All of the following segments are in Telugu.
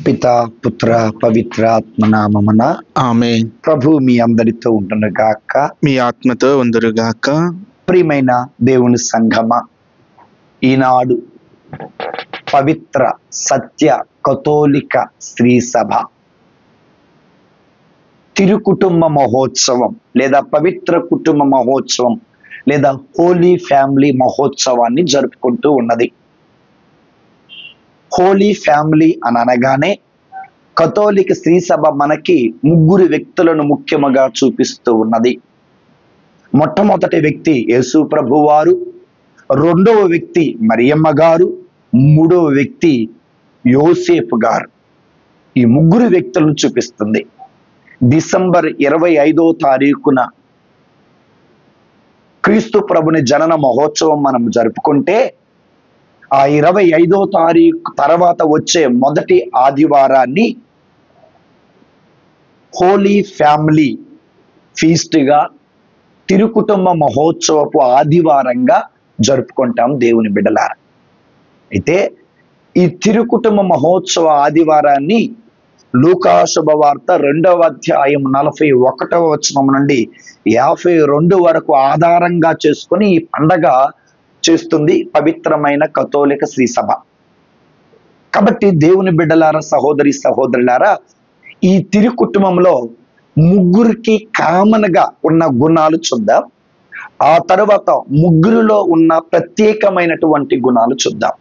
పితా పుత్ర పవిత్రాత్మ నామమున ఆమేన్. ప్రభు మీ అందరితో ఉండునుగాక. మీ ఆత్మతో ఉందురుగాక. ప్రియమైన దేవుని సంఘమ, ఈనాడు పవిత్ర సత్య కథోలిక స్త్రీ సభ తిరుకుటుంబ మహోత్సవం లేదా పవిత్ర కుటుంబ మహోత్సవం లేదా హోలీ ఫ్యామిలీ మహోత్సవాన్ని జరుపుకుంటూ ఉన్నది. హోలీ ఫ్యామిలీ అని అనగానే కథోలిక స్త్రీ సభ మనకి ముగ్గురు వ్యక్తులను ముఖ్యముగా చూపిస్తూ ఉన్నది. మొట్టమొదటి వ్యక్తి యేసు ప్రభు వారు, రెండవ వ్యక్తి మరియమ్మ గారు, మూడవ వ్యక్తి యోసేపు గారు. ఈ ముగ్గురు వ్యక్తులను చూపిస్తుంది. డిసెంబర్ 25వ తారీఖున క్రీస్తు ప్రభుని జనన మహోత్సవం మనం జరుపుకుంటే ఆ 25వ తారీఖు తర్వాత వచ్చే మొదటి ఆదివారాన్ని హోలీ ఫ్యామిలీ ఫీస్ట్గా, తిరుకుటుంబ మహోత్సవపు ఆదివారంగా జరుపుకుంటాం దేవుని బిడ్డలారా. అయితే ఈ తిరుకుటుంబ మహోత్సవ ఆదివారాన్ని లూకా శుభవార్త 2వ అధ్యాయం 41వ వచనం నుండి 52 వరకు ఆధారంగా చేసుకుని ఈ పండగ చేస్తుంది పవిత్రమైన కథోలిక స్త్రీ సభ. కాబట్టి దేవుని బిడ్డలారా, సహోదరి సహోదరులారా, ఈ తిరు కుటుంబంలో ముగ్గురికి కామన్గా ఉన్న గుణాలు చూద్దాం. ఆ తర్వాత ముగ్గురులో ఉన్న ప్రత్యేకమైనటువంటి గుణాలు చూద్దాం.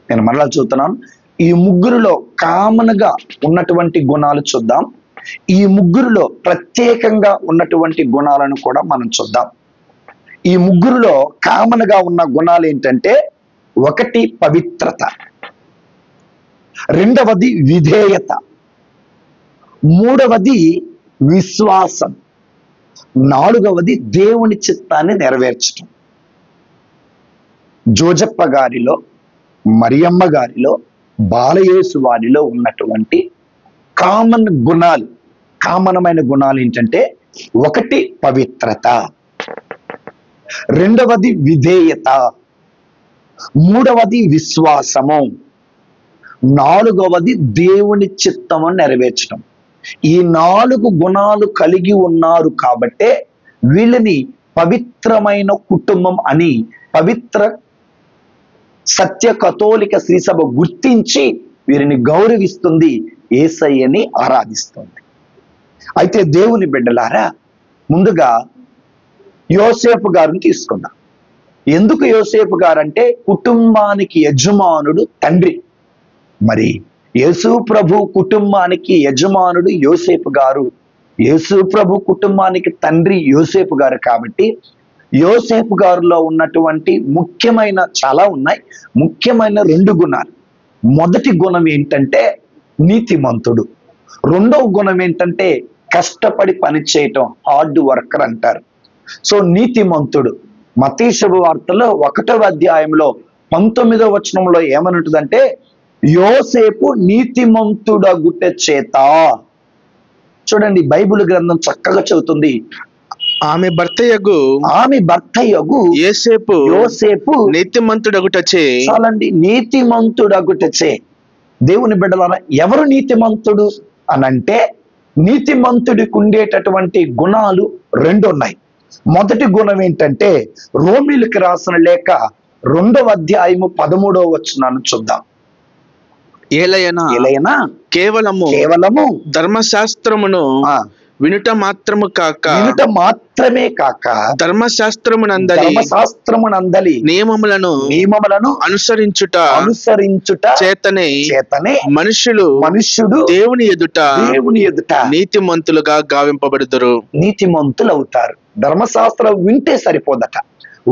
నేను మరలా చూస్తున్నాను. ఈ ముగ్గురులో కామన్గా ఉన్నటువంటి గుణాలు చూద్దాం. ఈ ముగ్గురులో ప్రత్యేకంగా ఉన్నటువంటి గుణాలను కూడా మనం చూద్దాం. ఈ ముగ్గురులో కామన్గా ఉన్న గుణాలు ఏంటంటే, ఒకటి పవిత్రత, రెండవది విధేయత, మూడవది విశ్వాసం, నాలుగవది దేవుని చిత్తాన్ని నెరవేర్చడం. జోజప్ప గారిలో, మరియమ్మ గారిలో, బాలయేసు వారిలో ఉన్నటువంటి కామనమైన గుణాలు ఏంటంటే, ఒకటి పవిత్రత, రెండవది విధేయత, మూడవది విశ్వాసము, నాలుగవది దేవుని చిత్తము నెరవేర్చడం. ఈ 4 గుణాలు కలిగి ఉన్నారు కాబట్టే వీళ్ళని పవిత్రమైన కుటుంబం అని పవిత్ర సత్య కథోలిక స్త్రీ సభ గుర్తించి వీరిని గౌరవిస్తుంది, యేసయ్యని ఆరాధిస్తుంది. అయితే దేవుని బిడ్డలారా, ముందుగా యోసేపు గారిని తీసుకుందాం. ఎందుకు యోసేపు గారంటే కుటుంబానికి యజమానుడు తండ్రి. మరి యేసు ప్రభు కుటుంబానికి యజమానుడు యోసేపు గారు, యేసు ప్రభు కుటుంబానికి తండ్రి యోసేపు గారు. కాబట్టి యోసేపు గారిలో ఉన్నటువంటి చాలా ఉన్నాయి, ముఖ్యమైన 2 గుణాలు. మొదటి గుణం ఏంటంటే నీతిమంతుడు. రెండవ గుణం ఏంటంటే కష్టపడి పని చేయటం, హార్డ్ వర్కర్ అంటారు. సో నీతిమంతుడు. మత్తయి శుభవార్తలో 1వ అధ్యాయంలో 19వ వచనంలో ఏమనుంటుందంటే, యోసేపు నీతిమంతుడగుట చేత. చూడండి, బైబిల్ గ్రంథం చక్కగా చెబుతుంది. ఆమె భర్తయగు యోసేపు నీతిమంతుడగుటచే. చాలండి, నీతిమంతుడగుటచే. దేవుని బిడ్డలారా, ఎవరు నీతిమంతుడు అనంటే, నీతిమంతుడికి ఉండేటటువంటి గుణాలు 2 ఉన్నాయి. మొదటి గుణం ఏంటంటే, రోమీయులకు రాసిన లేఖ 2వ అధ్యాయము 13వ వచనాన్ని చూద్దాం. ఏలయనా కేవలము ధర్మశాస్త్రమును వినుట మాత్రమే కాక ధర్మశాస్త్రమునందలి నియమములను అనుసరించుట చేతనే మనుష్యుడు దేవుని ఎదుట నీతిమంతులుగా గావింపబడుదురు. నీతిమంతులు అవుతారు. ధర్మశాస్త్రం వింటే సరిపోదట,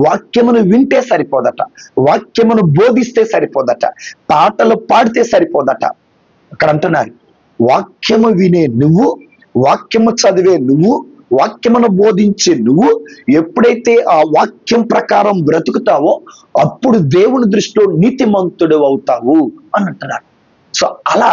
వాక్యమును వింటే సరిపోదట, వాక్యమును బోధిస్తే సరిపోదట, పాటలు పాడితే సరిపోదట. అక్కడ అంటున్నారు, వాక్యము వినే నువ్వు, వాక్యము చదివే నువ్వు, వాక్యమును బోధించే నువ్వు ఎప్పుడైతే ఆ వాక్యం ప్రకారం బ్రతుకుతావో అప్పుడు దేవుని దృష్టిలో నీతిమంతుడు అవుతావు అని అంటున్నారు. సో అలా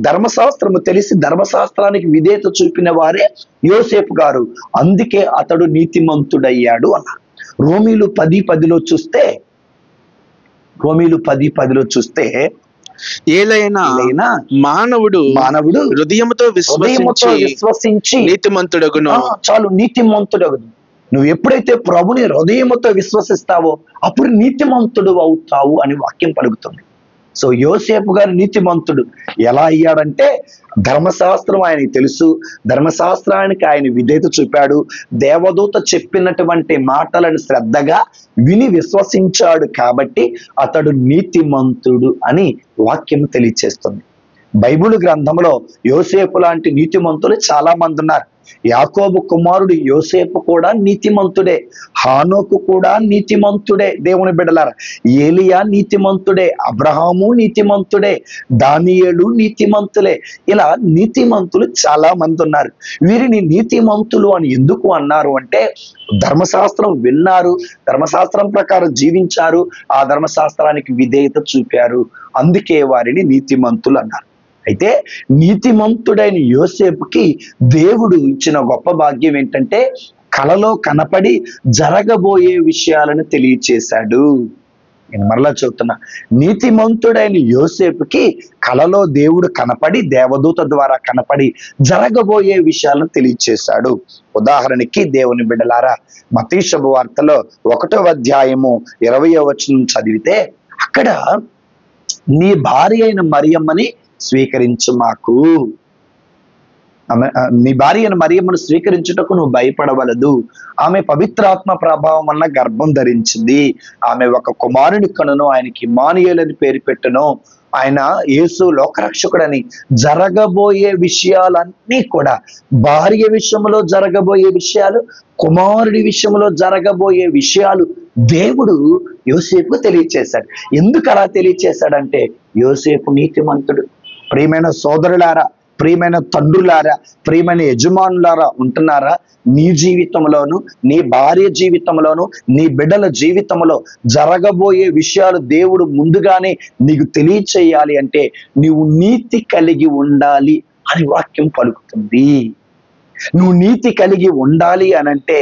ధర్మశాస్త్రము తెలిసి ధర్మశాస్త్రానికి విధేయత చూపిన వారే యోసేపు గారు. అందుకే అతడు నీతిమంతుడయ్యాడు అన్నారు. రోమీలు 10:10లో చూస్తే ఏలైనా మానవుడు హృదయముతో విశ్వసించి నీతిమంతుడగును. చాలు, నీతిమంతుడగును. నువ్వు ఎప్పుడైతే ప్రభుని హృదయముతో విశ్వసిస్తావో అప్పుడు నీతిమంతుడు అవుతావు అని వాక్యం పలుకుతుంది. సో యోసేపు గారు నీతిమంతుడు ఎలా అయ్యాడంటే, ధర్మశాస్త్రం ఆయనకి తెలుసు, ధర్మశాస్త్రానికి ఆయన విధేయత చూపాడు, దేవదూత చెప్పినటువంటి మాటలను శ్రద్ధగా విని విశ్వసించాడు కాబట్టి అతడు నీతిమంతుడు అని వాక్యం తెలియచేస్తుంది. బైబిల్ గ్రంథంలో యోసేపు లాంటి నీతిమంతులు చాలా మంది ఉన్నారు. యాకోబు కుమారుడు యోసేపు కూడా నీతిమంతుడే, హానోకు కూడా నీతిమంతుడే, దేవుని బిడ్డలారా. ఏలియా నీతిమంతుడే, అబ్రహాము నీతిమంతుడే, దానియేలు నీతిమంతులే. ఇలా నీతిమంతులు చాలా మంది ఉన్నారు. వీరిని నీతిమంతులు అని ఎందుకు అన్నారు అంటే, ధర్మశాస్త్రం విన్నారు, ధర్మశాస్త్రం ప్రకారం జీవించారు, ఆ ధర్మశాస్త్రానికి విధేయత చూపారు, అందుకే వారిని నీతిమంతులు అన్నారు. అయితే నీతిమంతుడైన యోసేపుకి దేవుడు ఇచ్చిన గొప్ప భాగ్యం ఏంటంటే, కలలో కనపడి జరగబోయే విషయాలను తెలియచేశాడు. నేను మరలా చెబుతున్నా, నీతిమంతుడైన యోసేపుకి కలలో దేవుడు కనపడి, దేవదూత ద్వారా కనపడి జరగబోయే విషయాలను తెలియచేశాడు. ఉదాహరణకి దేవుని బిడ్డలారా, మత్తయి శుభవార్తలో 1వ అధ్యాయము 20వ వచనం చదివితే, అక్కడ నీ భార్య అయిన మరియమ్మని స్వీకరించు మాకు, నీ భార్య అయిన మరియమ్మను స్వీకరించుటకు నువ్వు భయపడవలదు, ఆమె పవిత్రాత్మ ప్రభావం వలన గర్భం ధరించింది, ఆమె ఒక కుమారుని కనును, ఆయనకి ఇమ్మానుయేలు అని పేరు పెట్టును, ఆయన యేసు లోకరక్షకుడని. జరగబోయే విషయాలన్నీ కూడా, భార్య విషయంలో జరగబోయే విషయాలు, కుమారుడి విషయంలో జరగబోయే విషయాలు దేవుడు యోసేపుకు తెలియచేశాడు. ఎందుకు అలా తెలియచేశాడంటే, యోసేపు నీతిమంతుడు. ప్రియమైన సోదరులారా, ప్రియమైన తండ్రులారా, ప్రియమైన యజమానులారా ఉంటున్నారా? నీ జీవితంలోను, నీ భార్య జీవితంలోను, నీ బిడ్డల జీవితంలో జరగబోయే విషయాలు దేవుడు ముందుగానే నీకు తెలియచేయాలి అంటే నీవు నీతి కలిగి ఉండాలి అని వాక్యం పలుకుతుంది. నువ్వు నీతి కలిగి ఉండాలి అనంటే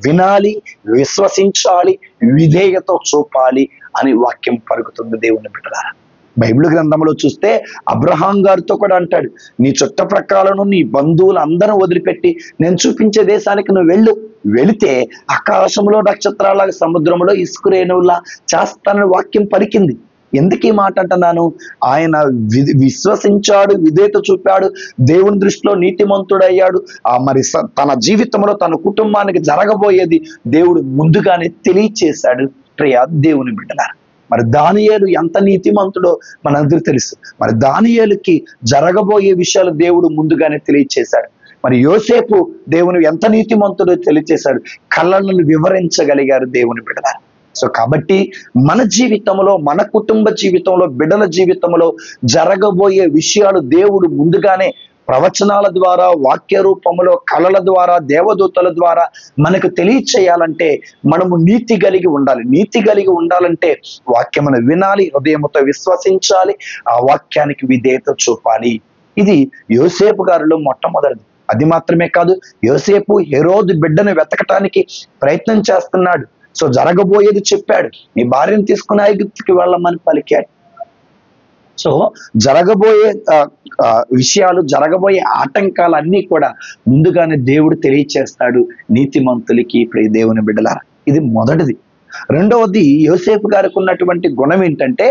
వినాలి, విశ్వసించాలి, విధేయత చూపాలి అని వాక్యం పలుకుతుంది. దేవుని బిడ్డలారా, బైబిల్ గ్రంథంలో చూస్తే అబ్రహాం గారితో కూడా అంటాడు, నీ చుట్టప్రక్కలను నీ బంధువులు అందరూ వదిలిపెట్టి నేను చూపించే దేశానికి నువ్వు వెళితే ఆకాశంలో నక్షత్రాల, సముద్రంలో ఇసుక రేణువులా చేస్తానని వాక్యం పలికింది. ఎందుకు ఈ మాట అంటున్నాను? ఆయన విశ్వసించాడు, విధేయత చూపాడు, దేవుని దృష్టిలో నీతిమంతుడయ్యాడు. మరి తన జీవితంలో తన కుటుంబానికి జరగబోయేది దేవుడు ముందుగానే తెలియచేశాడు. ప్రియ దేవుని బిడ్డలారా, మరి దానియేలు ఎంత నీతిమంతుడో మనందరికీ తెలుసు. మరి దానియేలుకి జరగబోయే విషయాలు దేవుడు ముందుగానే తెలియచేశాడు. మరి యోసేపు దేవుని ఎంత నీతిమంతుడో తెలియచేశాడు. కళ్ళను వివరించగలిగారు దేవుని బిడ్డలారా. సో కాబట్టి మన జీవితంలో, మన కుటుంబ జీవితంలో, బిడ్డల జీవితంలో జరగబోయే విషయాలు దేవుడు ముందుగానే ప్రవచనాల ద్వారా, వాక్య రూపంలో, కళల ద్వారా, దేవదూతల ద్వారా మనకు తెలియచేయాలంటే మనము నీతి కలిగి ఉండాలి. నీతి కలిగి ఉండాలంటే వాక్యమును వినాలి, హృదయముతో విశ్వసించాలి, ఆ వాక్యానికి విధేయత చూపాలి. ఇది యోసేపు గారిలో మొట్టమొదటిది. అది మాత్రమే కాదు, యోసేపు హెరోదు బిడ్డను వెతకటానికి ప్రయత్నం చేస్తున్నాడు. సో జరగబోయేది చెప్పాడు, నీ భార్యను తీసుకుని ఐగుప్తుకి వెళ్ళమని పలికాడు. సో జరగబోయే విషయాలు, జరగబోయే ఆటంకాలన్నీ కూడా ముందుగానే దేవుడు తెలియచేస్తాడు నీతిమంతులకి. ప్రియ దేవుని బిడ్డలారా, ఇది మొదటిది. రెండవది, యోసేపు గారికి ఉన్నటువంటి గుణం ఏంటంటే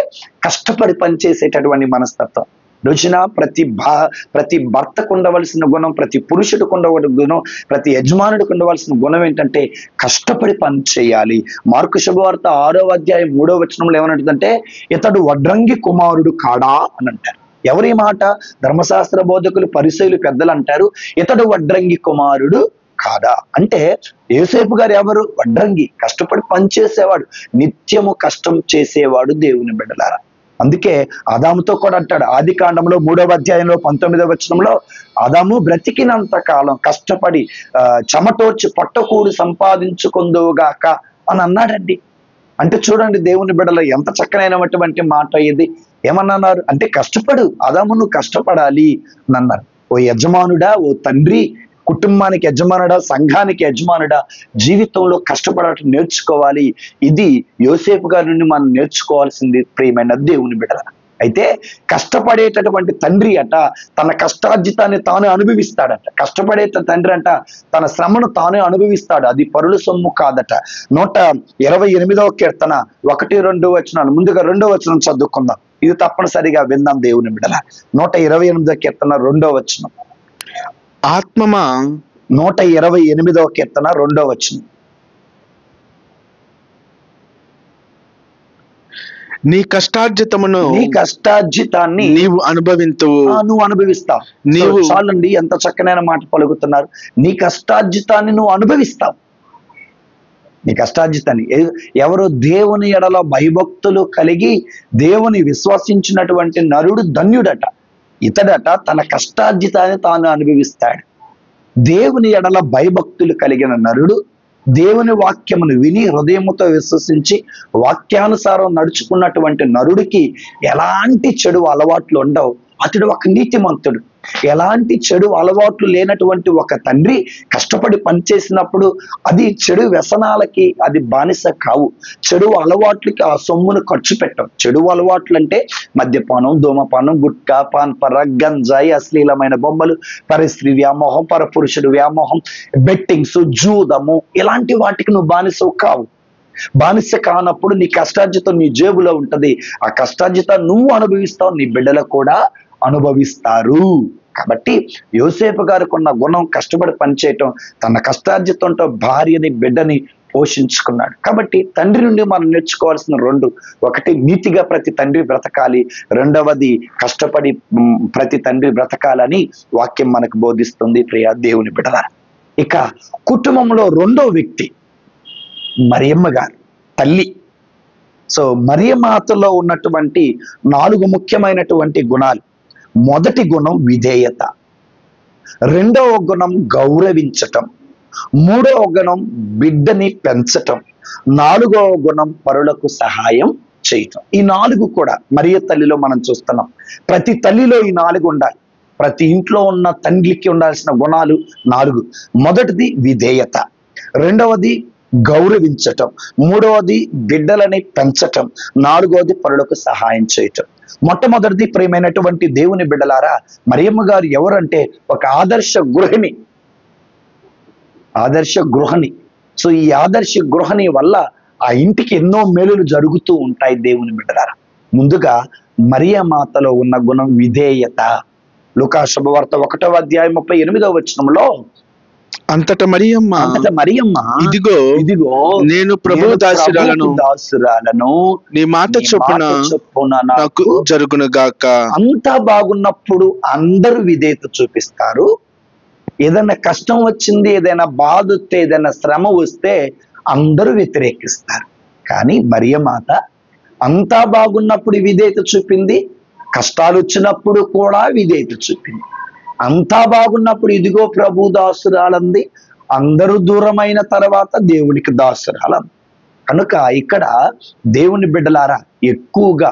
కష్టపడి పనిచేసేటటువంటి మనస్తత్వం. రోజున ప్రతి భర్తకు ఉండవలసిన గుణం, ప్రతి పురుషుడికి ఉండవలసిన గుణం, ప్రతి యజమానుడికి ఉండవలసిన గుణం ఏంటంటే కష్టపడి పని చేయాలి. మార్కు శుభవార్త 6వ అధ్యాయం 3వ వచనంలో ఏమనంటుందంటే, ఇతడు వడ్రంగి కుమారుడు కాడా అని అంటారు. ఎవరి మాట? ధర్మశాస్త్ర బోధకులు, పరిసయ్యులు, పెద్దలు అంటారు, ఇతడు వడ్రంగి కుమారుడు కాదా అంటే యోసేపు గారు ఎవరు? వడ్రంగి, కష్టపడి పనిచేసేవాడు, నిత్యము కష్టం చేసేవాడు. దేవుని బిడ్డలారా, అందుకే ఆదాముతో కూడా అంటాడు, ఆది కాండంలో 3వ అధ్యాయంలో 19వ వచనంలో, ఆదాము బ్రతికినంత కాలం కష్టపడి చెమటోర్చి పట్టకూడు సంపాదించుకుందువుగాక అని అన్నాడండి. అంటే చూడండి దేవుని బిడ్డలో ఎంత చక్కనైనటువంటి మాట ఇది. ఏమన్నారు అంటే కష్టపడు ఆదాము, నువ్వు కష్టపడాలి అని అన్నారు. ఓ యజమానుడా, ఓ తండ్రి, కుటుంబానికి యజమానుడా, సంఘానికి యజమానుడా, జీవితంలో కష్టపడటం నేర్చుకోవాలి. ఇది యోసేపు గారి నుండి మనం నేర్చుకోవాల్సింది ప్రియమైన దేవుని బిడ్డల. అయితే కష్టపడేటటువంటి తండ్రి అట తన కష్టార్జితాన్ని తాను అనుభవిస్తాడట. కష్టపడే తండ్రి అంట తన శ్రమను తానే అనుభవిస్తాడు. అది పరుల సొమ్ము కాదట. 128వ కీర్తన 1-2 వచనాలు, ముందుగా 2వ వచనం చదువుకుందాం. ఇది తప్పనిసరిగా విందాం దేవుని బిడ్డల. 128వ కీర్తన 2వ వచనం. ఆత్మమా 128వ కీర్తన 2వ వచనం. నీ కష్టార్జితాన్ని నీవు అనుభవింతువు. నువ్వు అనుభవిస్తావు. నీవు చాలండి, ఎంత చక్కనైన మాట పలుకుతున్నారు. నీ కష్టార్జితాన్ని నువ్వు అనుభవిస్తావు. నీ కష్టార్జితాన్ని ఎవరు దేవుని ఎడల భయభక్తులు కలిగి దేవుని విశ్వసించినటువంటి నరుడు ధన్యుడట. ఇతడట తన కష్టార్జితాన్ని తాను అనుభవిస్తాడు. దేవుని ఎడల భయభక్తులు కలిగిన నరుడు దేవుని వాక్యమును విని హృదయముతో విశ్వసించి వాక్యానుసారం నడుచుకున్నటువంటి నరుడికి ఎలాంటి చెడు అలవాట్లు ఉండవు. అతడు ఒక నీతిమంతుడు. ఎలాంటి చెడు అలవాట్లు లేనటువంటి ఒక తండ్రి కష్టపడి పనిచేసినప్పుడు అది చెడు వ్యసనాలకి అది బానిస కావు. చెడు అలవాట్లకి ఆ సొమ్మును ఖర్చు పెట్టం. చెడు అలవాట్లు అంటే మద్యపానం, ధూమపానం, గుట్కా, పాన్పర, గంజాయి, అశ్లీలమైన బొమ్మలు, పరస్త్రీ వ్యామోహం, పరపురుషుడు వ్యామోహం, బెట్టింగ్స్, జూదము, ఇలాంటి వాటికి నువ్వు బానిసవు కావు. బానిస కానప్పుడు నీ కష్టార్జితం నీ జేబులో ఉంటది. ఆ కష్టార్జితం నువ్వు అనుభవిస్తావు, నీ బిడ్డలు కూడా అనుభవిస్తారు. కాబట్టి యోసేపు గారికి ఉన్న గుణం కష్టపడి పనిచేయటం, తన కష్టార్జితంతో భార్యని బిడ్డని పోషించుకున్నాడు. కాబట్టి తండ్రి నుండి మనం నేర్చుకోవాల్సిన 2: ఒకటి, నీతిగా ప్రతి తండ్రి బ్రతకాలి. 2వది, కష్టపడి ప్రతి తండ్రి బ్రతకాలని వాక్యం మనకు బోధిస్తుంది. ప్రియ దేవుని బిడ్డలారా, ఇక కుటుంబంలో 2వ వ్యక్తి మరియమ్మ గారు, తల్లి. సో మరియమాతలో ఉన్నటువంటి 4 ముఖ్యమైనటువంటి గుణాలు. మొదటి గుణం విధేయత, 2వ గుణం గౌరవించటం, 3వ గుణం బిడ్డని పెంచటం, 4వ గుణం పరులకు సహాయం చేయటం. ఈ 4 కూడా మరియ తల్లిలో మనం చూస్తున్నాం. ప్రతి తల్లిలో ఈ 4 ఉండాలి. ప్రతి ఇంట్లో ఉన్న తండ్రికి ఉండాల్సిన గుణాలు 4. మొదటిది విధేయత, 2వది గౌరవించటం, 3వది బిడ్డలని పెంచటం, 4వది పరులకు సహాయం చేయటం. మొట్టమొదటిది ప్రియమైనటువంటి దేవుని బిడ్డలారా, మరియమ్మ గారు ఎవరంటే ఒక ఆదర్శ గృహిణి. సో ఈ ఆదర్శ గృహిణి వల్ల ఆ ఇంటికి ఎన్నో మేలులు జరుగుతూ ఉంటాయి దేవుని బిడ్డలారా. ముందుగా మరియమాతలో ఉన్న గుణం విధేయత. లూకా శుభవార్త 1వ అధ్యాయం 38వ వచనంలో, అంతటా మరియమ్మ ఇదిగో నేను ప్రభు దాసురాలను, నీ మాట చొప్పున నాకు జరుగును గాక. అంతా బాగున్నప్పుడు అందరూ విధేయత చూపిస్తారు. ఏదైనా కష్టం వచ్చింది, ఏదైనా బాధ వస్తే, ఏదైనా శ్రమ వస్తే అందరూ వ్యతిరేకిస్తారు. కానీ మరియమాత అంతా బాగున్నప్పుడు విధేయత చూపింది, కష్టాలు వచ్చినప్పుడు కూడా విధేయత చూపింది. అంతా బాగున్నప్పుడు ఇదిగో ప్రభు దాసురాలంది, అందరూ దూరమైన తర్వాత దేవునికి దాసురాలంది. కనుక ఇక్కడ దేవుని బిడ్డలారా, ఎక్కువగా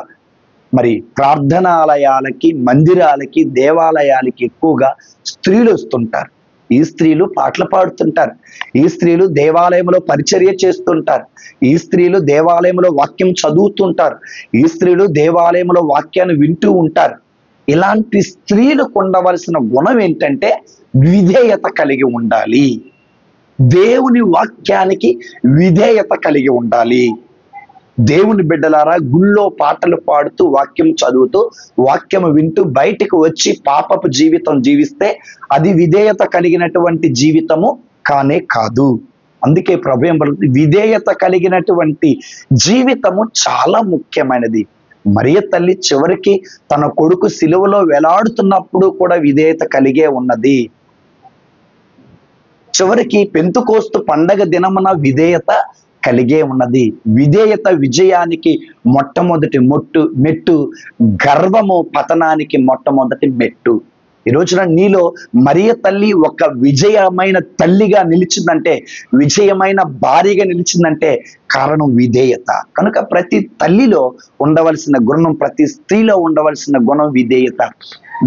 మరి ప్రార్థనాలయాలకి, మందిరాలకి, దేవాలయాలకి ఎక్కువగా స్త్రీలు వస్తుంటారు. ఈ స్త్రీలు పాటలు పాడుతుంటారు. ఈ స్త్రీలు దేవాలయంలో పరిచర్య చేస్తుంటారు. ఈ స్త్రీలు దేవాలయంలో వాక్యం చదువుతుంటారు. ఈ స్త్రీలు దేవాలయంలో వాక్యాన్ని వింటూ ఉంటారు. ఇలాంటి స్త్రీలకు ఉండవలసిన గుణం ఏంటంటే విధేయత కలిగి ఉండాలి. దేవుని వాక్యానికి విధేయత కలిగి ఉండాలి. దేవుని బిడ్డలారా, గుళ్ళో పాటలు పాడుతూ వాక్యం చదువుతూ వాక్యం వింటూ బయటికి వచ్చి పాపపు జీవితం జీవిస్తే అది విధేయత కలిగినటువంటి జీవితము కానే కాదు. అందుకే ప్రభు ఏం పలుకుతుంది, విధేయత కలిగినటువంటి జీవితము చాలా ముఖ్యమైనది. మరియ తల్లి చివరికి తన కొడుకు సిలువలో వేలాడుతున్నప్పుడు కూడా విధేయత కలిగే ఉన్నది. చివరికి పెంతుకోస్తు పండగ దినమున విధేయత కలిగే ఉన్నది. విధేయత విజయానికి మొట్టమొదటి మెట్టు, గర్వము పతనానికి మొట్టమొదటి మెట్టు. ఈ రోజున నీలో మరియ తల్లి ఒక విజయమైన తల్లిగా నిలిచిందంటే, విజయమైన భార్యగా నిలిచిందంటే కారణం విధేయత. కనుక ప్రతి తల్లిలో ఉండవలసిన గుణం, ప్రతి స్త్రీలో ఉండవలసిన గుణం విధేయత.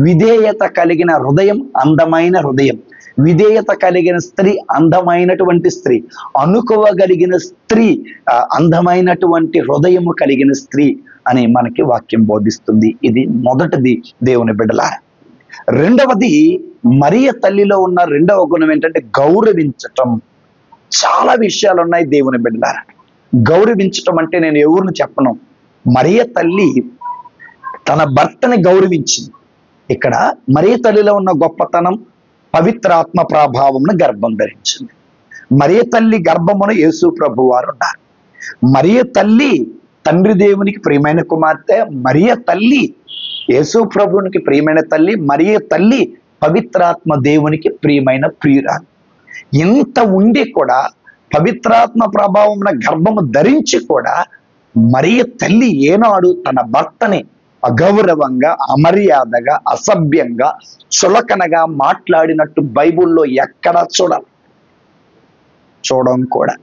విధేయత కలిగిన హృదయం అందమైన హృదయం. విధేయత కలిగిన స్త్రీ అందమైనటువంటి స్త్రీ. అనుకోవగలిగిన స్త్రీ అందమైనటువంటి హృదయము కలిగిన స్త్రీ అని మనకి వాక్యం బోధిస్తుంది. ఇది మొదటిది దేవుని బిడ్డలారా. రెండవది, మరియ తల్లిలో ఉన్న రెండవ గుణం ఏంటంటే గౌరవించటం. చాలా విషయాలు ఉన్నాయి దేవుని బిడ్డలారా. గౌరవించటం అంటే నేను ఎవరిని చెప్పను, మరియ తల్లి తన భర్తని గౌరవించింది. ఇక్కడ మరియ తల్లిలో ఉన్న గొప్పతనం, పవిత్రాత్మ ప్రభావంను గర్భం ధరించింది. మరియ తల్లి గర్భమున యేసు ప్రభు వారు ఉన్నారు. మరియ తల్లి తండ్రి దేవునికి ప్రియమైన కుమార్తె, మరియ తల్లి యేసు ప్రభునికి ప్రియమైన తల్లి, మరియ తల్లి పవిత్రాత్మ దేవునికి ప్రియమైన ప్రియురాలు. ఇంత ఉండి కూడా, పవిత్రాత్మ ప్రభావమున గర్భము ధరించి కూడా మరియ తల్లి ఏనాడు తన భర్తని అగౌరవంగా, అమర్యాదగా, అసభ్యంగా, చులకనగా మాట్లాడినట్టు బైబిల్లో ఎక్కడా చూడం కూడా.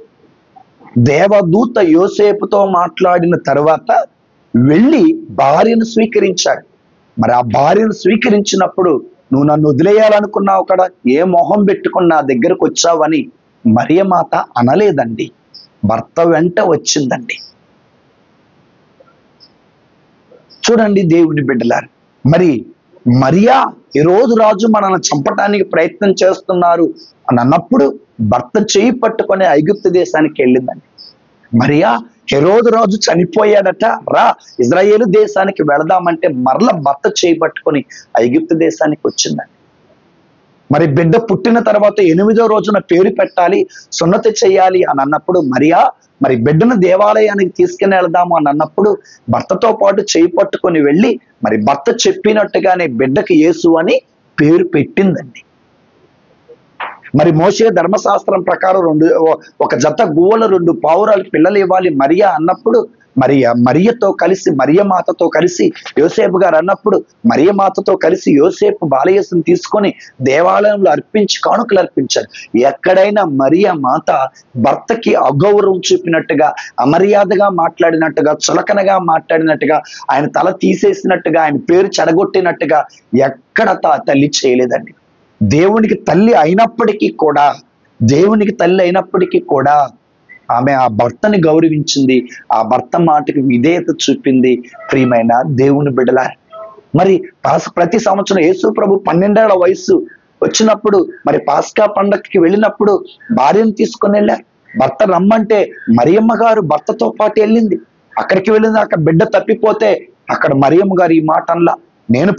దేవదూత యోసేపుతో మాట్లాడిన తరువాత వెళ్ళి భార్యను స్వీకరించాడు. మరి ఆ భార్యను స్వీకరించినప్పుడు, నువ్వు నన్ను వదిలేయాలనుకున్నావు కదా, ఏ మొహం పెట్టుకుని నా దగ్గరకు వచ్చావని మరియమాత అనలేదండి, భర్త వెంట వచ్చిందండి. చూడండి దేవుని బిడ్డలారు, మరి మరియా ఈరోజు రాజు మనల్ని చంపడానికి ప్రయత్నం చేస్తున్నారు అని అన్నప్పుడు భర్త చేయి పట్టుకొని ఐగుప్తు దేశానికి వెళ్ళిందండి. మరియా హెరోదు రాజు చనిపోయాడట, రా ఇజ్రాయేలు దేశానికి వెళదామంటే మరల భర్త చేయి పట్టుకొని ఐగుప్తు దేశానికి వచ్చిందండి. మరి బిడ్డ పుట్టిన తర్వాత 8వ రోజున పేరు పెట్టాలి, సున్నతి చేయాలి అని అన్నప్పుడు మరియా మరి బిడ్డను దేవాలయానికి తీసుకుని వెళదాము అని అన్నప్పుడు భర్తతో పాటు చేయి పట్టుకొని వెళ్ళి మరి భర్త చెప్పినట్టుగానే బిడ్డకి యేసు అని పేరు పెట్టిందండి. మరి మోషే ధర్మశాస్త్రం ప్రకారం ఒక జత గువ్వలు 2 పావురాలు పిల్లలు ఇవ్వాలి మరియా అన్నప్పుడు, మరియతో కలిసి మరియమాతతో కలిసి యోసేపు గారు అన్నప్పుడు మరియమాతతో కలిసి యోసేపు బాలయేసుని తీసుకొని దేవాలయంలో అర్పించి కానుకలు అర్పించారు. ఎక్కడైనా మరియమాత భర్తకి అగౌరవం చూపినట్టుగా, అమర్యాదగా మాట్లాడినట్టుగా, చులకనగా మాట్లాడినట్టుగా, ఆయన తల తీసేసినట్టుగా, ఆయన పేరు చెడగొట్టినట్టుగా ఎక్కడ తల్లి చేయలేదండి. దేవునికి తల్లి అయినప్పటికీ కూడా ఆమె ఆ భర్తని గౌరవించింది, ఆ భర్త మాటకి విధేయత చూపింది. ప్రియమైన దేవుని బిడ్డలా, మరి ప్రతి సంవత్సరం యేసు ప్రభు 12 ఏళ్ల వయసు వచ్చినప్పుడు మరి పాస్కా పండగకి వెళ్ళినప్పుడు భార్యను తీసుకొని వెళ్ళారు. భర్త రమ్మంటే మరియమ్మ గారు భర్తతో పాటు వెళ్ళింది. అక్కడికి వెళ్ళింది, అక్కడ బిడ్డ తప్పిపోతే అక్కడ మరియమ్మ గారు ఈ మాట అనలా, నేను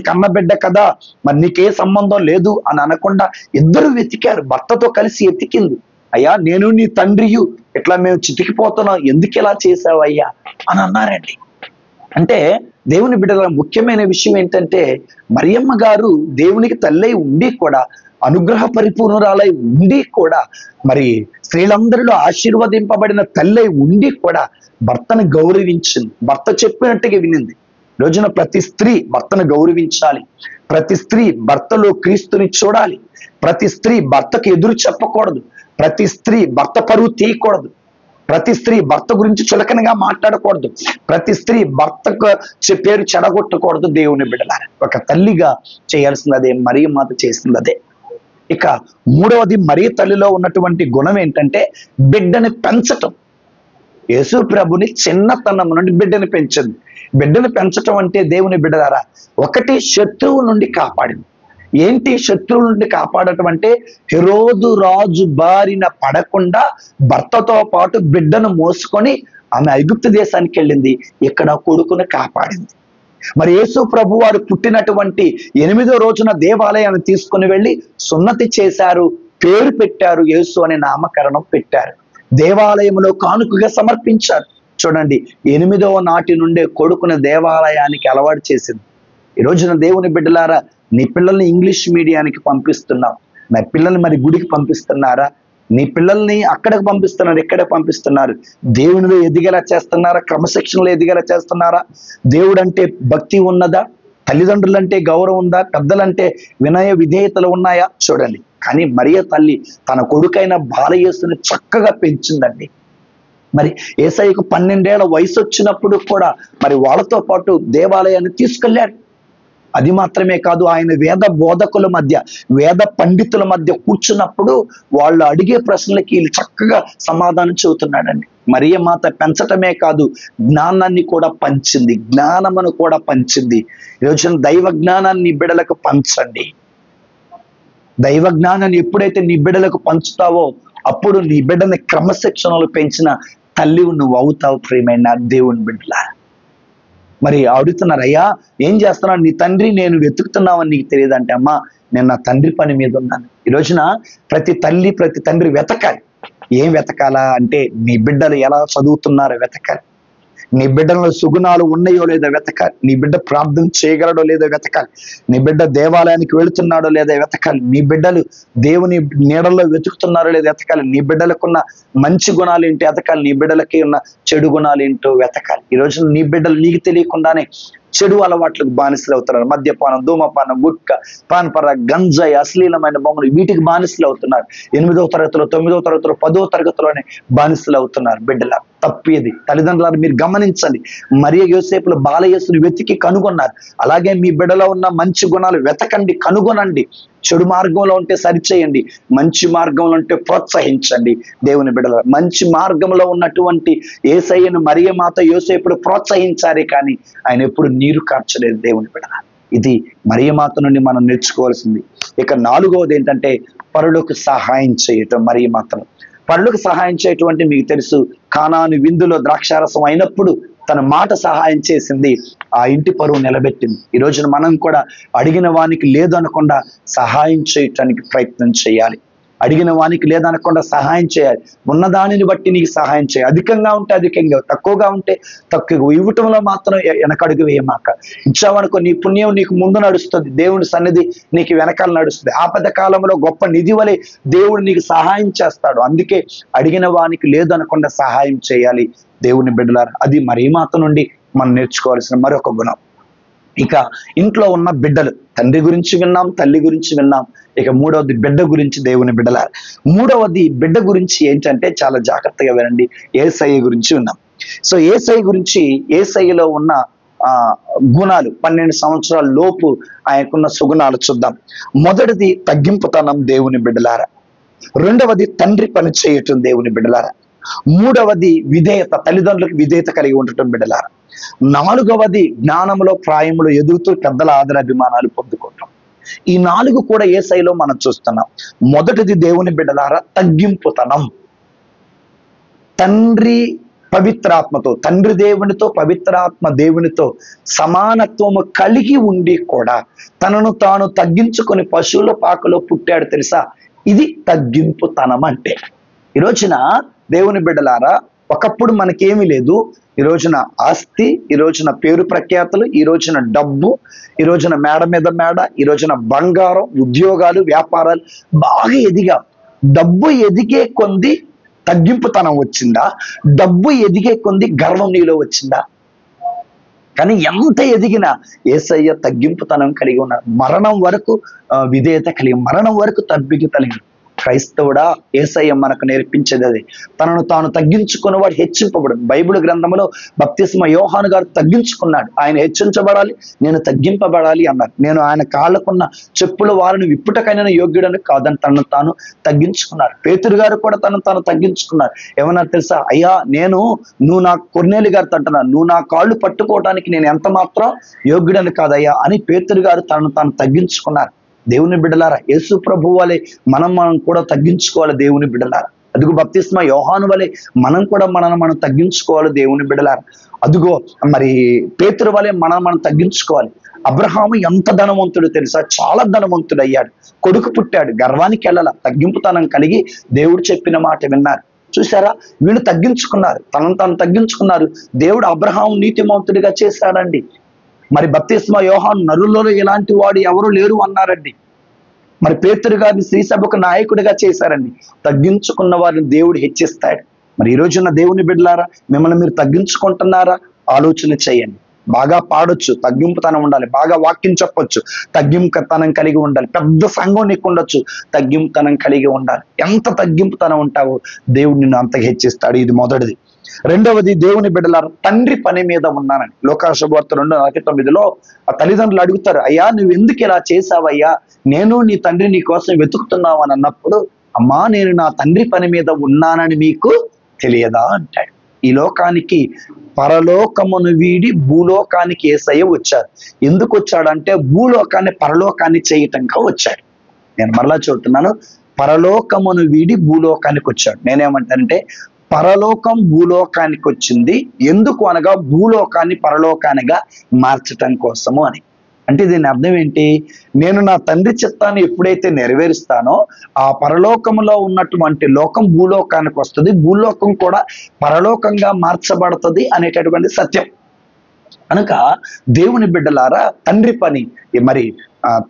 కన్న బిడ్డ కదా, మరి నీకే సంబంధం లేదు అని అనకుండా ఇద్దరు వెతికారు. భర్తతో కలిసి ఎతికింది, అయ్యా నేను నీ తండ్రియు, ఇట్లా మేము చితికిపోతున్నాం, ఎందుకు ఇలా చేసావయ్యా అని అన్నారండి. అంటే దేవుని బిడ్డల ముఖ్యమైన విషయం ఏంటంటే, మరియమ్మ గారు దేవునికి తల్లై ఉండి కూడా, అనుగ్రహ పరిపూర్ణురాలై ఉండి కూడా, మరి స్త్రీలందరిలో ఆశీర్వదింపబడిన తల్లై ఉండి కూడా భర్తను గౌరవించింది, భర్త చెప్పినట్టుగా వినింది. రోజున ప్రతి స్త్రీ భర్తను గౌరవించాలి, ప్రతి స్త్రీ భర్తలో క్రీస్తుని చూడాలి, ప్రతి స్త్రీ భర్తకు ఎదురు చెప్పకూడదు, ప్రతి స్త్రీ భర్త పరువు తీయకూడదు, ప్రతి స్త్రీ భర్త గురించి చులకనగా మాట్లాడకూడదు, ప్రతి స్త్రీ భర్తకు పేరు చెడగొట్టకూడదు. దేవుని బిడ్డలారా, ఒక తల్లిగా చేయాల్సింది అదే, మరియమాత చేసింది అదే. ఇక మూడవది, మరియ తల్లిలో ఉన్నటువంటి గుణం ఏంటంటే బిడ్డని పెంచటం. యేసు ప్రభుని చిన్నతనం నుండి బిడ్డని పెంచింది. బిడ్డను పెంచటం అంటే దేవుని బిడ్డలారా, ఒకటి శత్రువు నుండి కాపాడింది. ఏంటి శత్రువు నుండి కాపాడటం అంటే, హెరోదు రాజు బారిన పడకుండా భర్తతో పాటు బిడ్డను మోసుకొని ఆమె ఐగుప్తు దేశానికి వెళ్ళింది, ఇక్కడ కొడుకును కాపాడింది. మరి యేసు ప్రభు వారు పుట్టినటువంటి 8వ రోజున దేవాలయాన్ని తీసుకుని వెళ్ళి సున్నతి చేశారు, పేరు పెట్టారు, యేసు అనే నామకరణం పెట్టారు, దేవాలయంలో కానుకగా సమర్పించారు. చూడండి, 8వ నాటి నుండే కొడుకుని దేవాలయానికి అలవాటు చేసింది. ఈ రోజున దేవుని బిడ్డలారా, నీ పిల్లల్ని ఇంగ్లీష్ మీడియానికి పంపిస్తున్నావు, నా పిల్లల్ని మరి గుడికి పంపిస్తున్నారా? నీ పిల్లల్ని అక్కడికి పంపిస్తున్నారు, ఎక్కడికి పంపిస్తున్నారు? దేవునిలో ఎదిగేలా చేస్తున్నారా? క్రమశిక్షణలో ఎదిగేలా చేస్తున్నారా? దేవుడు అంటే భక్తి ఉన్నదా? తల్లిదండ్రులంటే గౌరవం ఉందా? పెద్దలంటే వినయ విధేయతలు ఉన్నాయా? చూడండి, కానీ మరియ తల్లి తన కొడుకైన బాలయేసుని చక్కగా పెంచిందండి. మరి యేసయ్యకు 12 ఏళ్ల వయసు వచ్చినప్పుడు కూడా మరి వాళ్ళతో పాటు దేవాలయాన్ని తీసుకెళ్ళాడు. అది మాత్రమే కాదు, ఆయన వేద బోధకుల మధ్య, వేద పండితుల మధ్య కూర్చున్నప్పుడు వాళ్ళు అడిగే ప్రశ్నలకి వీళ్ళు చక్కగా సమాధానం చెబుతున్నాడండి. మరియ మాత పెంచటమే కాదు, జ్ఞానాన్ని కూడా పంచింది, జ్ఞానమును కూడా పంచింది. ఈరోజు దైవ జ్ఞానాన్ని నీ బిడ్డలకు పంచండి. దైవ జ్ఞానాన్ని ఎప్పుడైతే నీ బిడ్డలకు పంచుతావో అప్పుడు నీ బిడ్డని క్రమశిక్షణలో పెంచిన తల్లి నువ్వు అవుతావు. ప్రియమైన దేవుని బిడ్డలా, మరి అడుగుతున్నారు, అయ్యా ఏం చేస్తున్నావు, నీ తండ్రి నేను వెతుకుతున్నావని నీకు తెలియదంటే, అమ్మా నేను నా తండ్రి పని మీద ఉన్నాను. ఈ రోజున ప్రతి తల్లి ప్రతి తండ్రి వెతకాలి. ఏం వెతకాలా అంటే, నీ బిడ్డలు ఎలా చదువుతున్నారో వెతకాలి, నీ బిడ్డలో సుగుణాలు ఉన్నాయో లేదో వెతకాలి, నీ బిడ్డ ప్రార్థన చేయగలడో లేదో వెతకాలి, నీ బిడ్డ దేవాలయానికి వెళుతున్నాడో లేదో వెతకాలి, నీ బిడ్డలు దేవుని నీడల్లో వెతుకుతున్నారో లేదో వెతకాలి, నీ బిడ్డలకున్న మంచి గుణాలు ఏంటో వెతకాలి, నీ బిడ్డలకి ఉన్న చెడు గుణాలు ఏంటో వెతకాలి. ఈ రోజు నీ బిడ్డలు నీకు తెలియకుండానే చెడు అలవాట్లకు బానిసలు అవుతున్నారు. మద్యపానం, ధూమపానం, గుట్కా, పాన్పర, గంజాయి, అశ్లీలమైన బొమ్మలు, వీటికి బానిసలు అవుతున్నారు. 8వ తరగతిలో, 9వ తరగతిలో, 10వ తరగతిలోనే బానిసలు అవుతున్నారు బిడ్డల. తప్పేది తల్లిదండ్రులను మీరు గమనించండి. మరియ యోసేపులు బాలయేసుని వెతికి కనుగొన్నారు. అలాగే మీ బిడ్డలో ఉన్న మంచి గుణాలు వెతకండి, కనుగొనండి. చెడు మార్గంలో ఉంటే సరిచేయండి, మంచి మార్గంలో ఉంటే ప్రోత్సహించండి. దేవుని బిడ్డల, మంచి మార్గంలో ఉన్నటువంటి యేసయ్యను మరియ మాత యోసేపుడు ప్రోత్సహించారే కానీ ఆయన ఎప్పుడు నీరు కార్చలేదు. దేవుని బిడ్డల, ఇది మరియ మాత నుండి మనం నేర్చుకోవాల్సింది. ఇక 4వది ఏంటంటే పరులకు సహాయం చేయటం. మరియ మాతను పరులకు సహాయం చేయటం అంటే మీకు తెలుసు, కానాను విందులో ద్రాక్షారసం అయినప్పుడు తన మాట సహాయం చేసింది, ఆ ఇంటి పరువు నిలబెట్టింది. ఈ రోజున మనం కూడా అడిగిన వానికి లేదు అనకుండా సహాయం చేయటానికి ప్రయత్నం చేయాలి. అడిగిన వానికి లేదనకుండా సహాయం చేయాలి. ఉన్నదానిని బట్టి నీకు సహాయం చేయాలి. అధికంగా ఉంటే అధికంగా, తక్కువగా ఉంటే తక్కువ. ఇవ్వటంలో మాత్రం వెనకడుగు వేయమాక. ఇచ్చావనుకో నీ పుణ్యం నీకు ముందు నడుస్తుంది, దేవుని సన్నిధి నీకు వెనకాల నడుస్తుంది. ఆపద కాలంలో గొప్ప నిధి వలె దేవుడు నీకు సహాయం చేస్తాడు. అందుకే అడిగిన వానికి లేదనకుండా సహాయం చేయాలి. దేవుని బిడ్డలారా, అది మరియ మాత నుండి మనం నేర్చుకోవాల్సిన మరొక గుణం. ఇక ఇంట్లో ఉన్న బిడ్డలు, తండ్రి గురించి విన్నాం, తల్లి గురించి విన్నాం. ఇక 3వది బిడ్డ గురించి. దేవుని బిడ్డలారా, 3వది బిడ్డ గురించి ఏంటంటే చాలా జాగ్రత్తగా వినండి. యేసయ్య గురించి విన్నాం. సో యేసయ్య గురించి, యేసయ్యలో ఉన్న గుణాలు, 12 సంవత్సరాల లోపు ఆయనకున్న సుగుణాలు చూద్దాం. మొదటిది తగ్గింపుతనం. దేవుని బిడ్డలారా. 2వది తండ్రి పని చేయటం. దేవుని బిడ్డలారా. 3వది విధేయత, తల్లిదండ్రులకు విధేయత కలిగి ఉండటం బిడ్డలారా. 4వది జ్ఞానంలో ప్రాయములో ఎదుగుతూ పెద్దల ఆదరాభిమానాలు పొందుకోవటం. ఈ 4 కూడా యేసయ్యలో మనం చూస్తున్నాం. మొదటిది దేవుని బిడ్డలారా తగ్గింపుతనం. తండ్రి పవిత్రాత్మతో, తండ్రి దేవునితో, పవిత్రాత్మ దేవునితో సమానత్వము కలిగి ఉండి కూడా తనను తాను తగ్గించుకొని పశువుల పాకలో పుట్టాడు. తెలుసా, ఇది తగ్గింపుతనం అంటే. ఈ రోజున దేవుని బిడ్డలారా, ఒకప్పుడు మనకేమీ లేదు. ఈ రోజున ఆస్తి, ఈ రోజున పేరు ప్రఖ్యాతులు, ఈ రోజున డబ్బు, ఈ రోజున మేడ మీద మేడ, ఈ రోజున బంగారం, ఉద్యోగాలు, వ్యాపారాలు బాగా ఎదిగా. డబ్బు ఎదిగే కొంది తగ్గింపుతనం వచ్చిందా? డబ్బు ఎదిగే కొంది గర్వం నీలో వచ్చిందా? కానీ ఎంత ఎదిగినా యేసయ్య తగ్గింపుతనం కలిగి ఉన్నారు. మరణం వరకు విధేయత కలిగి, మరణం వరకు తగ్గిక కలిగి. క్రైస్తవుడా, యేసయ్య మనకు నేర్పించేది అది. తనను తాను తగ్గించుకున్న వాడు హెచ్చింపబడు. బైబిల్ గ్రంథంలో బప్తిస్మ యోహాను గారు తగ్గించుకున్నాడు. ఆయన హెచ్చించబడాలి, నేను తగ్గింపబడాలి అన్నారు. నేను ఆయన కాళ్ళకున్న చెప్పుల వారిని విప్పుటకైనా యోగ్యుడని కాదని తనను తాను తగ్గించుకున్నారు. పేతురు గారు కూడా తనను తాను తగ్గించుకున్నారు. ఏమన్నా తెలుసా, అయ్యా నువ్వు నా కొర్నేలి గారితో అంటున్నాను, నువ్వు నా కాళ్ళు పట్టుకోవడానికి నేను ఎంత మాత్రం యోగ్యుడని కాదయ్యా అని పేతురు గారు తనను తాను తగ్గించుకున్నారు. దేవుని బిడ్డలారా, యేసు ప్రభు వలె మనం కూడా తగ్గించుకోవాలి. దేవుని బిడ్డలారా, అదిగో బప్తిస్మ యోహాను వలె మనం కూడా మనం తగ్గించుకోవాలి. దేవుని బిడ్డలారా, అదిగో మరి పేతురు వలె మనం తగ్గించుకోవాలి. అబ్రహాము ఎంత ధనవంతుడు తెలుసా, చాలా ధనవంతుడు అయ్యాడు. కొడుకు పుట్టాడు, గర్వానికి వెళ్ళాల, తగ్గింపుతనం కలిగి దేవుడు చెప్పిన మాట విన్నారు. చూసారా, వీళ్ళు తగ్గించుకున్నారు, తనను తాను తగ్గించుకున్నారు. దేవుడు అబ్రహాము నీతిమంతుడిగా చేశాడండి. మరి బప్తిస్మ యోహాను నరులలో ఇలాంటి వాడు ఎవరు లేరు అన్నారండి. మరి పేతురు గారిని శ్రీసభకు నాయకుడిగా చేశారండి. తగ్గించుకున్న వారిని దేవుడు హెచ్చిస్తాడు. మరి ఈ రోజున్న దేవుని బిడ్డలారా, మిమ్మల్ని మీరు తగ్గించుకుంటున్నారా? ఆలోచన చేయండి. బాగా పాడొచ్చు, తగ్గింపుతనం ఉండాలి. బాగా వాక్యం చెప్పొచ్చు, తగ్గింపుతనం కలిగి ఉండాలి. పెద్ద సంఘం నీకు ఉండొచ్చు, తగ్గింపుతనం కలిగి ఉండాలి. ఎంత తగ్గింపుతనం ఉంటావో దేవుడు నిన్ను అంత హెచ్చిస్తాడు. ఇది మొదటిది. రెండవది దేవుని బిడ్డలారా తండ్రి పని మీద ఉన్నానని. లోకాశుభవార్త 2:49 ఆ తల్లిదండ్రులు అడుగుతారు, అయ్యా నువ్వు ఎందుకు ఇలా చేసావయ్యా, నేను నీ తండ్రి నీ కోసం వెతుకుతున్నావు అని అన్నప్పుడు, అమ్మా నేను నా తండ్రి పని మీద ఉన్నానని మీకు తెలియదా అంటాడు. ఈ లోకానికి పరలోకమును వీడి భూలోకానికి యేసయ్య వచ్చారు. ఎందుకు వచ్చాడంటే భూలోకాన్ని పరలోకాన్ని చేయటంగా వచ్చాడు. నేను మరలా చెబుతున్నాను, పరలోకమును వీడి భూలోకానికి వచ్చాడు. నేనేమంటానంటే పరలోకం భూలోకానికి వచ్చింది ఎందుకు అనగా భూలోకాన్ని పరలోకానిగా మార్చటం కోసము అని. అంటే దీని అర్థం ఏంటి, నేను నా తండ్రి చిత్తాన్ని ఎప్పుడైతే నెరవేరుస్తానో ఆ పరలోకంలో ఉన్నటువంటి లోకం భూలోకానికి వస్తుంది, భూలోకం కూడా పరలోకంగా మార్చబడుతుంది అనేటటువంటి సత్యం. కనుక దేవుని బిడ్డలారా తండ్రి పని, మరి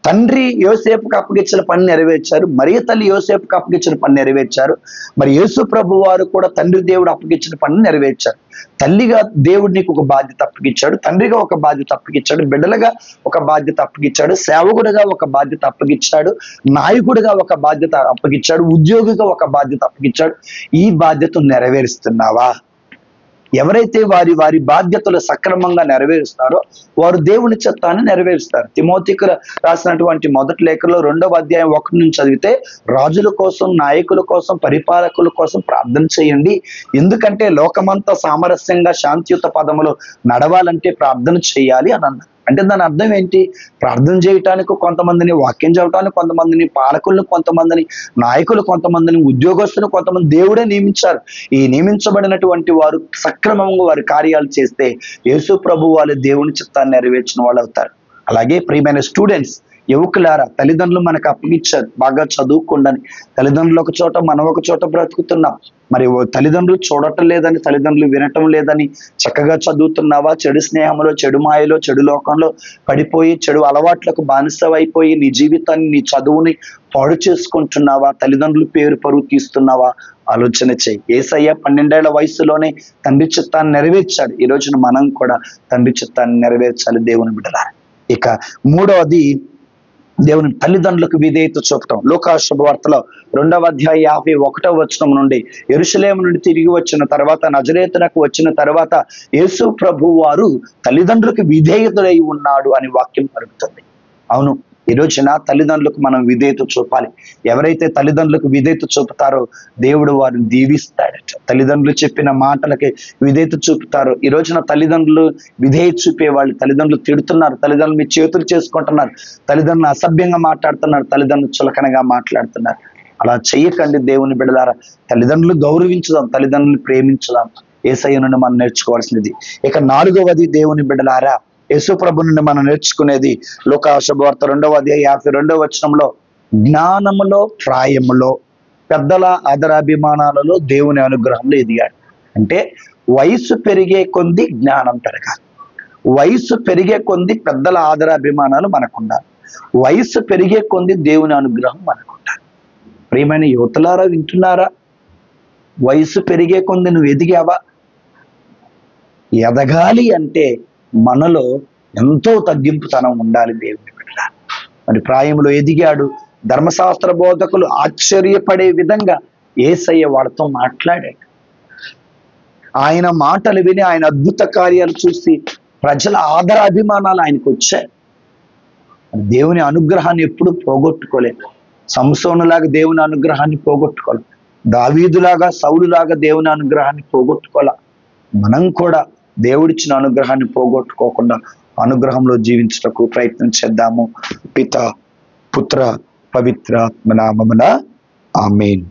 తండ్రి యోసేపుకు అప్పగించిన పని నెరవేర్చారు, మరియ తల్లి యోసేపుకు అప్పగించిన పని నెరవేర్చారు. మరి యేసు ప్రభు వారు కూడా తండ్రి దేవుడు అప్పగించిన పని నెరవేర్చారు. తల్లిగా దేవుడు నీకు ఒక బాధ్యత అప్పగించాడు, తండ్రిగా ఒక బాధ్యత అప్పగించాడు, బిడ్డలుగా ఒక బాధ్యత అప్పగించాడు, సేవకుడిగా ఒక బాధ్యత అప్పగించాడు, నాయకుడిగా ఒక బాధ్యత అప్పగించాడు, ఉద్యోగిగా ఒక బాధ్యత అప్పగించాడు. ఈ బాధ్యతను నెరవేరుస్తున్నావా? ఎవరైతే వారి వారి బాధ్యతలు సక్రమంగా నెరవేరుస్తారో వారు దేవుని చిత్తాన్ని నెరవేరుస్తారు. తిమోతికి రాసినటువంటి మొదటి లేఖలో 2వ అధ్యాయం 1 నుంచి చదివితే, రాజుల కోసం, నాయకుల కోసం, పరిపాలకుల కోసం ప్రార్థన చేయండి, ఎందుకంటే లోకమంతా సామరస్యంగా శాంతియుత పదములు నడవాలంటే ప్రార్థన చేయాలి అని అన్నారు. అంటే దాని అర్థం ఏంటి, ప్రార్థన చేయటానికి కొంతమందిని, వాక్యం చదవటానికి కొంతమందిని, పాలకులను కొంతమందిని, నాయకులు కొంతమందిని, ఉద్యోగస్తులు కొంతమంది దేవుడే నియమించారు. ఈ నియమించబడినటువంటి వారు సక్రమంగా వారి కార్యాలు చేస్తే యేసు ప్రభు వాళ్ళు దేవుని చిత్తాన్ని నెరవేర్చిన వాళ్ళు అవుతారు. అలాగే ప్రియమైన స్టూడెంట్స్, యువకులారా, తల్లిదండ్రులు మనకు అప్పగించారు బాగా చదువుకోండి. తల్లిదండ్రులు ఒక చోట, మనం ఒక చోట బ్రతుకుతున్నాం. మరి తల్లిదండ్రులు చూడటం లేదని, తల్లిదండ్రులు వినటం లేదని చక్కగా చదువుతున్నావా? చెడు స్నేహంలో, చెడు మాయలో, చెడు లోకంలో పడిపోయి చెడు అలవాట్లకు బానిసవైపోయి నీ జీవితాన్ని, నీ చదువుని పాడు చేసుకుంటున్నావా? తల్లిదండ్రులు పేరు పరువు తీస్తున్నావా? ఆలోచన చేయి. యేసయ్య 12 ఏళ్ల వయసులోనే తండ్రి చిత్తాన్ని నెరవేర్చాడు. ఈ రోజున మనం కూడా తండ్రి చిత్తాన్ని నెరవేర్చాలి దేవుని బిడ్డలారా. ఇక మూడవది దేవుని తల్లిదండ్రులకు విధేయత చూపటం. లోకాశుభవార్తలో 2వ అధ్యాయం 51వ వచనం నుండి, యెరూషలేము నుండి తిరిగి వచ్చిన తర్వాత, నజరేతునకు వచ్చిన తర్వాత యేసు ప్రభు వారు తల్లిదండ్రులకు విధేయతుడై ఉన్నాడు అని వాక్యం పలుకుతుంది. అవును, ఈ రోజున తల్లిదండ్రులకు మనం విధేయత చూపాలి. ఎవరైతే తల్లిదండ్రులకు విధేయత చూపుతారో దేవుడు వారిని దీవిస్తాడట. తల్లిదండ్రులు చెప్పిన మాటలకి విధేయత చూపుతారు. ఈ రోజున తల్లిదండ్రులు విధేయత చూపేవాళ్ళు, తల్లిదండ్రులు తిడుతున్నారు, తల్లిదండ్రులు మీ చేతులు చేసుకుంటున్నారు, తల్లిదండ్రులు అసభ్యంగా మాట్లాడుతున్నారు, తల్లిదండ్రులు చులకనగా మాట్లాడుతున్నారు. అలా చెయ్యకండి దేవుని బిడ్డలారా. తల్లిదండ్రులు గౌరవించుదాం, తల్లిదండ్రులు ప్రేమించుదాం. యేసయ్య నుండి మనం నేర్చుకోవాల్సినది. ఇక 4వది దేవుని బిడ్డలారా, యేసు ప్రభు నుండి మనం నేర్చుకునేది లోకాశుభవార్త 2వ అధ్యాయం 52వ వచనంలో, జ్ఞానములో, ప్రాయములో, పెద్దల ఆదరాభిమానాలలో దేవుని అనుగ్రహంలో ఎదిగాడు. అంటే వయసు పెరిగే కొద్ది జ్ఞానం పెరగాలి, వయసు పెరిగే కొద్ది పెద్దల ఆదరాభిమానాలు మనకుండాలి, వయసు పెరిగే కొద్ది దేవుని అనుగ్రహం మనకుండాలి. ప్రియమైన యువతలారా, వింటున్నారా? వయసు పెరిగే కొద్ది నువ్వు ఎదిగావా? ఎదగాలి అంటే మనలో ఎంతో తగ్గింపుతనం ఉండాలి దేవుని బిడ్డ. మరి ప్రాయంలో ఎదిగాడు. ధర్మశాస్త్ర బోధకులు ఆశ్చర్యపడే విధంగా యేసయ్య వాళ్ళతో మాట్లాడాడు. ఆయన మాటలు విని, ఆయన అద్భుత కార్యాలు చూసి ప్రజల ఆదర అభిమానాలు ఆయనకు వచ్చాయి. దేవుని అనుగ్రహాన్ని ఎప్పుడు పోగొట్టుకోలేదు. సంసోనులాగా దేవుని అనుగ్రహాన్ని పోగొట్టుకోలేదు, దావీదులాగా, సౌలులాగా దేవుని అనుగ్రహాన్ని పోగొట్టుకోలే. మనం కూడా దేవుడిచ్చిన అనుగ్రహాన్ని పోగొట్టుకోకుండా అనుగ్రహంలో జీవించటకు ప్రయత్నం చేద్దాము. పిత, పుత్ర, పవిత్రాత్మ నామమున ఆమేన్.